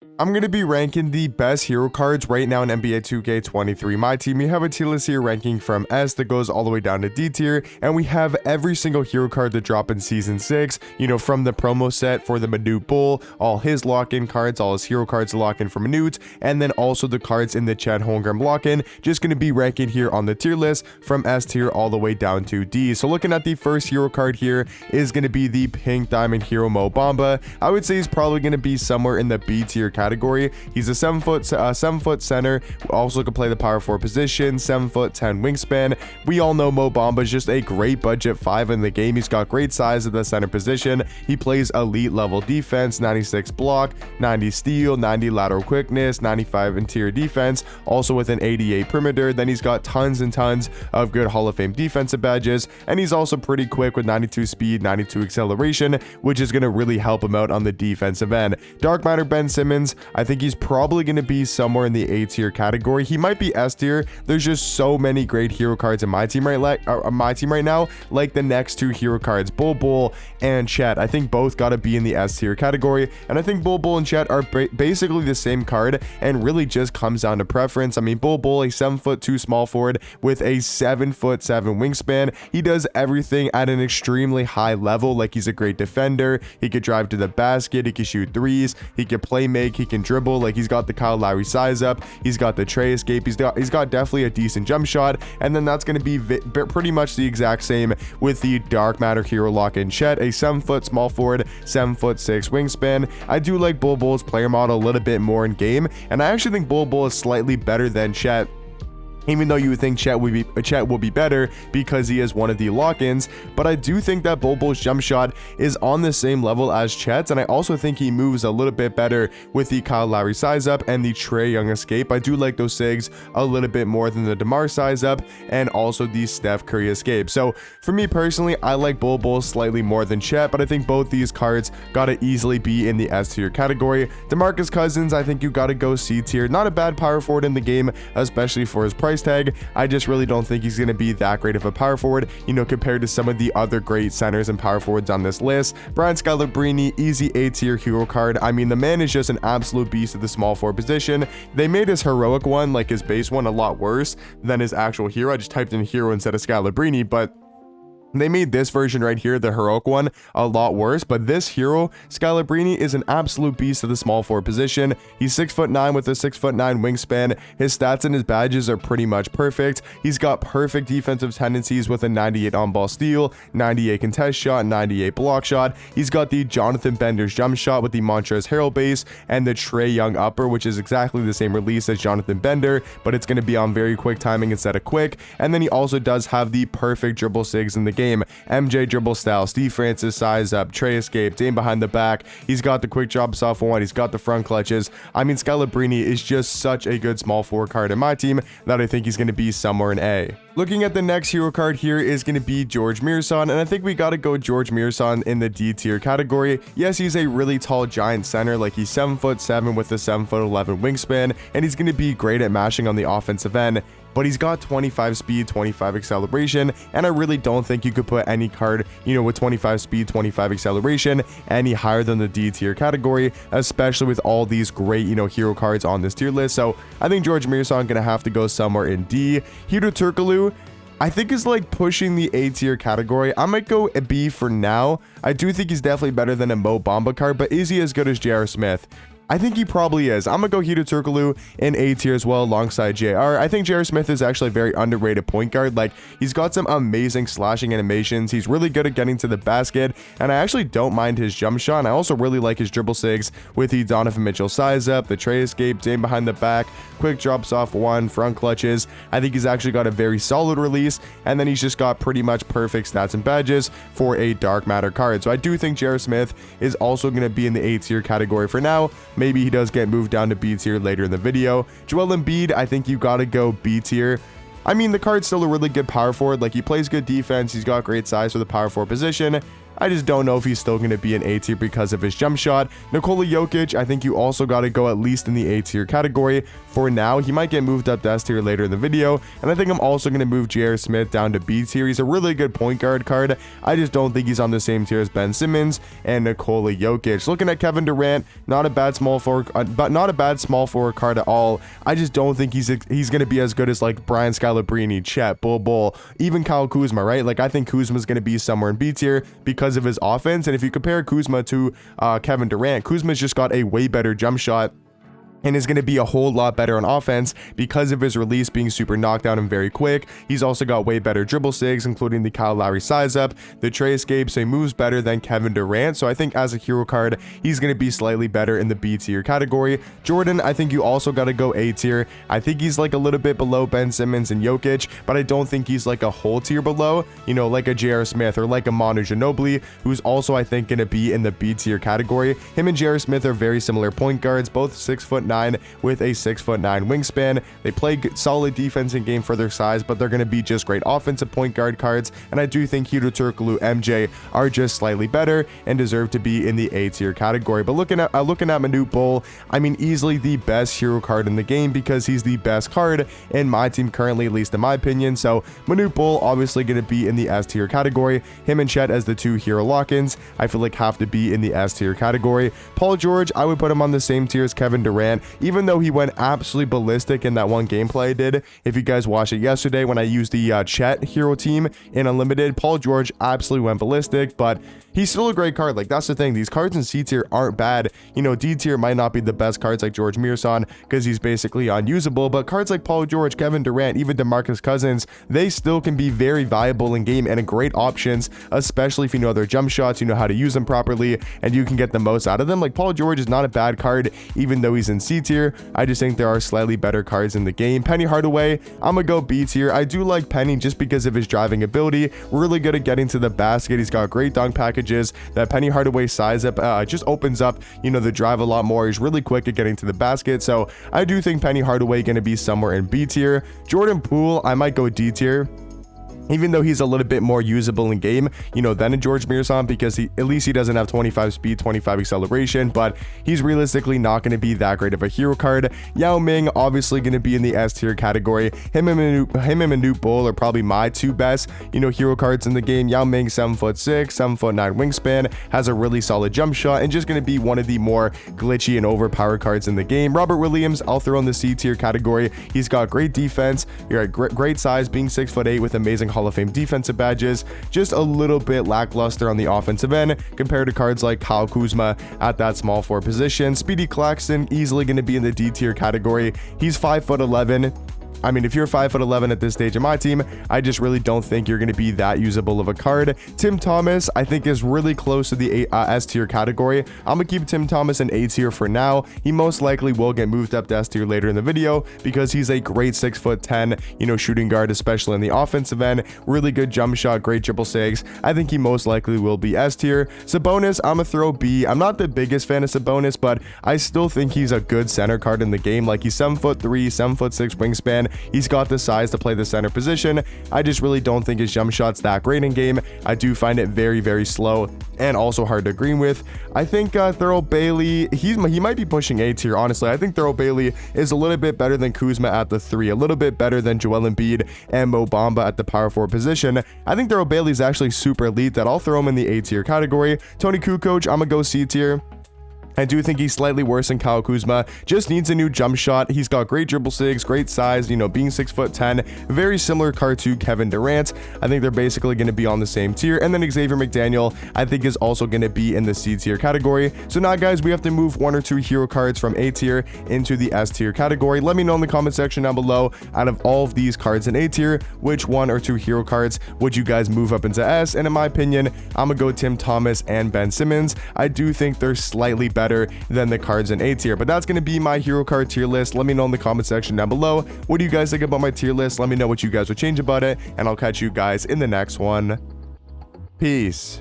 I'm going to be ranking the best hero cards right now in NBA 2K23. My team, we have a tier list here ranking from S that goes all the way down to D tier, and we have every single hero card that drop in Season 6, from the promo set for the Manute Bull, all his lock-in cards, all his hero cards lock in for Manute, and then also the cards in the Chet Holmgren lock-in. Just going to be ranking here on the tier list from S tier all the way down to D. So looking at the first hero card here is going to be the Pink Diamond Hero Mo Bamba. I would say he's probably going to be somewhere in the B tier category. He's a 7-foot center, also can play the power forward position, 7'10" wingspan. We all know Mo Bamba is just a great budget 5 in the game. He's got great size at the center position. He plays elite level defense, 96 block, 90 steal, 90 lateral quickness, 95 interior defense, also with an 88 perimeter. Then he's got tons and tons of good Hall of Fame defensive badges, and he's also pretty quick with 92 speed, 92 acceleration, which is going to really help him out on the defensive end. Dark Matter Ben Simmons, I think he's probably going to be somewhere in the A tier category. He might be S tier. There's just so many great hero cards in my team right now, like the next two hero cards, Bull and Chet. I think both got to be in the S tier category, and I think Bull and Chet are basically the same card, and really just comes down to preference. I mean, Bull, a 7'2" small forward with a 7'7" wingspan. He does everything at an extremely high level. Like, he's a great defender. He could drive to the basket. He can shoot threes. He can play make. He can dribble. Like, he's got the Kyle Lowry size up. He's got the tray escape. He's got definitely a decent jump shot. And then that's going to be pretty much the exact same with the Dark Matter Hero lock-in Chet, a 7' small forward, 7'6" wingspan. I do like Bull's player model a little bit more in game, and I actually think Bull is slightly better than Chet, even though you would think Chet will be better because he is one of the lock-ins. But I do think that Bull's jump shot is on the same level as Chet's, and I also think he moves a little bit better with the Kyle Lowry size up and the Trae Young escape. I do like those SIGs a little bit more than the DeMar size up and also the Steph Curry escape. So for me personally, I like Bull slightly more than Chet, but I think both these cards gotta easily be in the S tier category. DeMarcus Cousins, I think you gotta go C tier. Not a bad power forward in the game, especially for his price tag. I just really don't think he's going to be that great of a power forward, compared to some of the other great centers and power forwards on this list. Brian Scalabrine, easy A tier hero card. I mean, the man is just an absolute beast at the small forward position. They made his heroic one, like his base one, a lot worse than his actual hero. I just typed in hero instead of Scalabrine, but they made this version right here, the heroic one, a lot worse. But this hero, Scalabrine, is an absolute beast at the small forward position. He's 6'9" with a 6'9" wingspan. His stats and his badges are pretty much perfect. He's got perfect defensive tendencies with a 98 on-ball steal, 98 contest shot, 98 block shot. He's got the Jonathan Bender's jump shot with the Montrezl Harrell base and the Trae Young upper, which is exactly the same release as Jonathan Bender, but it's going to be on very quick timing instead of quick. And then he also does have the perfect dribble SIGs in the game. MJ dribble style, Steve Francis size up, Trae escape, Dame behind the back. He's got the quick drops off one. He's got the front clutches. I mean, Scalabrine is just such a good small forward card in my team that I think he's going to be somewhere in A. Looking at the next hero card here is going to be George Mirson, and I think we got to go George Mirson in the D tier category. Yes, he's a really tall giant center, like he's 7'7" with a 7'11" wingspan, and he's going to be great at mashing on the offensive end. But he's got 25 speed, 25 acceleration, and I really don't think you could put any card, with 25 speed, 25 acceleration any higher than the D tier category, especially with all these great, hero cards on this tier list. So I think George Mirson gonna have to go somewhere in D. Hedo Turkoglu, I think is like pushing the A tier category. I might go a B for now. I do think he's definitely better than a Mo Bamba card, but is he as good as J.R. Smith? I think he probably is. I'm going to go Hedo Turkoglu in A tier as well alongside JR. I think J.R. Smith is actually a very underrated point guard. Like, he's got some amazing slashing animations. He's really good at getting to the basket, and I actually don't mind his jump shot. And I also really like his dribble SIGs with the Donovan Mitchell size up, the Trae escape, Dame behind the back, quick drops off one, front clutches. I think he's actually got a very solid release, and then he's just got pretty much perfect stats and badges for a Dark Matter card. So I do think J.R. Smith is also going to be in the A tier category for now. Maybe he does get moved down to B tier later in the video. Joel Embiid, I think you gotta go B tier. I mean, the card's still a really good power forward. Like, he plays good defense. He's got great size for the power forward position. I just don't know if he's still going to be an A tier because of his jump shot. Nikola Jokic, I think you also got to go at least in the A tier category. For now, he might get moved up to S tier later in the video, and I think I'm also going to move J.R. Smith down to B tier. He's a really good point guard card. I just don't think he's on the same tier as Ben Simmons and Nikola Jokic. Looking at Kevin Durant, not a bad small forward, but not a bad small forward card at all. I just don't think he's going to be as good as like Brian Scalabrine, Chet, Bol, even Kyle Kuzma, right? Like I think Kuzma's going to be somewhere in B tier because of his offense. And if you compare Kuzma to Kevin Durant, Kuzma's just got a way better jump shot and is going to be a whole lot better on offense because of his release being super knockdown and very quick. He's also got way better dribble sigs, including the Kyle Lowry size up, the Trey escape, so he moves better than Kevin Durant. So I think as a hero card, he's going to be slightly better in the B tier category. Jordan, I think you also got to go A tier. I think he's like a little bit below Ben Simmons and Jokic, but I don't think he's like a whole tier below, you know, like a J.R. Smith or like a Manu Ginobili, who's also, I think, going to be in the B tier category. Him and J.R. Smith are very similar point guards, both 6'9" with a 6'9" wingspan. They play solid defense in game for their size, but they're going to be just great offensive point guard cards. And I do think Hedo Turkoglu, MJ are just slightly better and deserve to be in the A tier category. But looking at Manute Bol, I mean, easily the best hero card in the game because he's the best card in my team currently, at least in my opinion. So Manute Bol obviously going to be in the S tier category. Him and Chet as the two hero lock-ins, I feel like have to be in the S tier category. Paul George, I would put him on the same tier as Kevin Durant, even though he went absolutely ballistic in that one gameplay I did. If you guys watched it yesterday when I used the Chet hero team in Unlimited, Paul George absolutely went ballistic, but he's still a great card. Like, that's the thing. These cards in C tier aren't bad. You know, D tier might not be the best cards like George Mearson because he's basically unusable, but cards like Paul George, Kevin Durant, even DeMarcus Cousins, they still can be very viable in game and great options, especially if you know their jump shots, you know how to use them properly, and you can get the most out of them. Like, Paul George is not a bad card, even though he's in C tier. I just think there are slightly better cards in the game. Penny Hardaway, I'm gonna go B tier. I do like Penny just because of his driving ability. Really good at getting to the basket. He's got great dunk packages. That Penny Hardaway size up just opens up, you know, the drive a lot more. He's really quick at getting to the basket. So I do think Penny Hardaway gonna be somewhere in B tier. Jordan Poole, I might go D tier, even though he's a little bit more usable in game, you know, than a George Mearson, because at least he doesn't have 25 speed, 25 acceleration, but he's realistically not going to be that great of a hero card. Yao Ming, obviously going to be in the S tier category. Him and Manute Bol are probably my two best, you know, hero cards in the game. Yao Ming, 7'6", 7'9" wingspan, has a really solid jump shot, and just going to be one of the more glitchy and overpowered cards in the game. Robert Williams, I'll throw in the C tier category. He's got great defense, great size, being 6'8" with amazing Hall of Fame defensive badges, just a little bit lackluster on the offensive end compared to cards like Kyle Kuzma at that small forward position. Speedy Claxton, easily going to be in the D tier category. He's 5'11". I mean, if you're 5'11" at this stage of my team, I just really don't think you're going to be that usable of a card. Tim Thomas, I think, is really close to the S tier category. I'm going to keep Tim Thomas in A tier for now. He most likely will get moved up to S tier later in the video because he's a great 6'10", you know, shooting guard, especially in the offensive end. Really good jump shot, great dribble sigs. I think he most likely will be S tier. Sabonis, I'm going to throw B. I'm not the biggest fan of Sabonis, but I still think he's a good center card in the game. Like, he's 7'3", 7'6" wingspan. He's got the size to play the center position. I just really don't think his jump shot's that great in game. I do find it very, very slow and also hard to agree with. I think Thurl Bailey, he might be pushing A tier, honestly. I think Thurl Bailey is a little bit better than Kuzma at the 3, a little bit better than Joel Embiid and Mo Bamba at the power forward position. I think Thurl Bailey is actually super elite, that I'll throw him in the A tier category. Tony Kukoc, I'm gonna go C tier. I do think he's slightly worse than Kyle Kuzma, just needs a new jump shot. He's got great dribble sigs, great size, you know, being 6'10", very similar card to Kevin Durant. I think they're basically going to be on the same tier. And then Xavier McDaniel, I think, is also going to be in the C tier category. So now, guys, we have to move 1 or 2 hero cards from A tier into the S tier category. Let me know in the comment section down below, out of all of these cards in A tier, which 1 or 2 hero cards would you guys move up into S? And in my opinion, I'm gonna go Tim Thomas and Ben Simmons. I do think they're slightly better than the cards in A tier, but that's going to be my hero card tier list. Let me know in the comment section down below, what do you guys think about my tier list? Let me know what you guys would change about it, and I'll catch you guys in the next one. Peace.